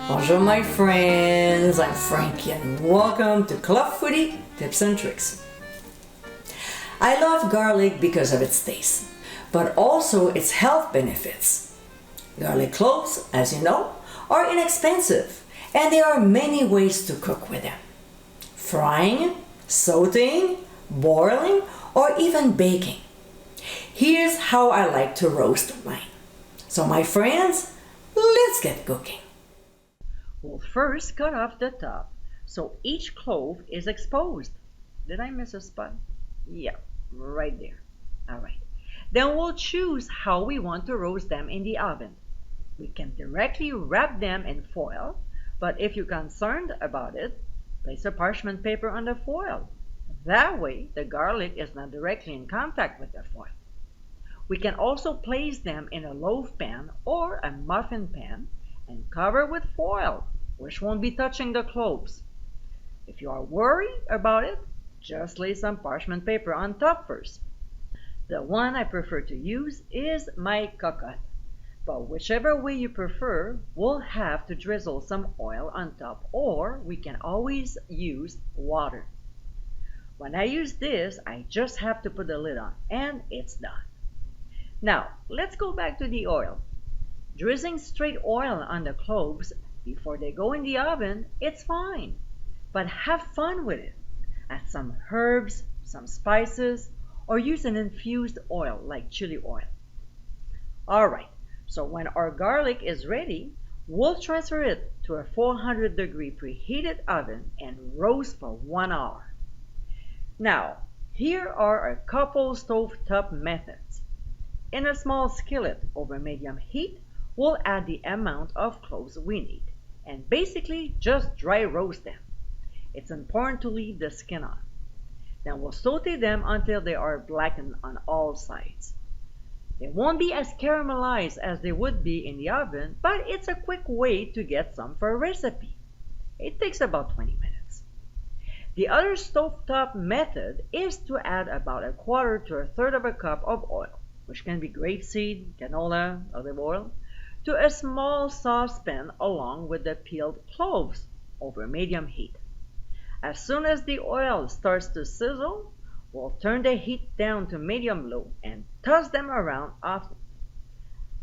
Bonjour my friends, I'm Frankie and welcome to Club Foodie Tips and Tricks. I love garlic because of its taste, but also its health benefits. Garlic cloves, as you know, are inexpensive and there are many ways to cook with them. Frying, sauteing, boiling, or even baking. Here's how I like to roast mine. So my friends, let's get cooking. We'll first cut off the top so each clove is exposed. Did I miss a spot? Yeah, right there. Alright. Then we'll choose how we want to roast them in the oven. We can directly wrap them in foil, but if you're concerned about it, place a parchment paper on the foil. That way, the garlic is not directly in contact with the foil. We can also place them in a loaf pan or a muffin pan and cover with foil, which won't be touching the cloves. If you are worried about it, just lay some parchment paper on top first. The one I prefer to use is my cocotte, but whichever way you prefer, we'll have to drizzle some oil on top, or we can always use water. When I use this, I just have to put the lid on and it's done. Now, let's go back to the oil. Drizzling straight oil on the cloves before they go in the oven, it's fine. But have fun with it. Add some herbs, some spices, or use an infused oil like chili oil. Alright, so when our garlic is ready, we'll transfer it to a 400-degree preheated oven and roast for 1 hour. Now, here are a couple stovetop methods. In a small skillet over medium heat, we'll add the amount of cloves we need and basically just dry roast them. It's important to leave the skin on. Then we'll saute them until they are blackened on all sides. They won't be as caramelized as they would be in the oven, but it's a quick way to get some for a recipe. It takes about 20 minutes. The other stovetop method is to add about 1/4 to 1/3 of a cup of oil, which can be grapeseed, canola, olive oil, to a small saucepan along with the peeled cloves over medium heat. As soon as the oil starts to sizzle, we'll turn the heat down to medium-low and toss them around often.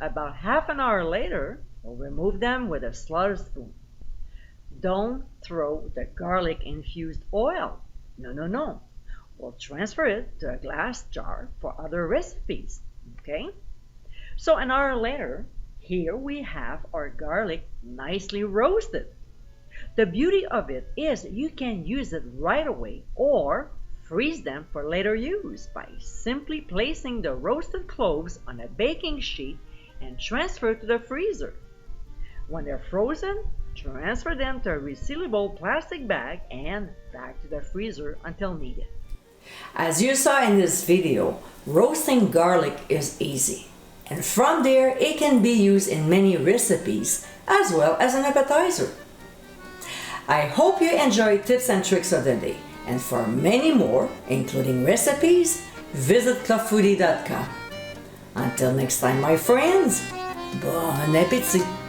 About half an hour later, we'll remove them with a slaughter spoon. Don't throw the garlic-infused oil. No. We'll transfer it to a glass jar for other recipes, okay? So an hour later, here we have our garlic nicely roasted. The beauty of it is you can use it right away or freeze them for later use by simply placing the roasted cloves on a baking sheet and transfer to the freezer. When they're frozen, transfer them to a resealable plastic bag and back to the freezer until needed. As you saw in this video, roasting garlic is easy. And from there, it can be used in many recipes as well as an appetizer. I hope you enjoyed tips and tricks of the day. And for many more, including recipes, visit clubfoodie.com. Until next time, my friends, bon appétit!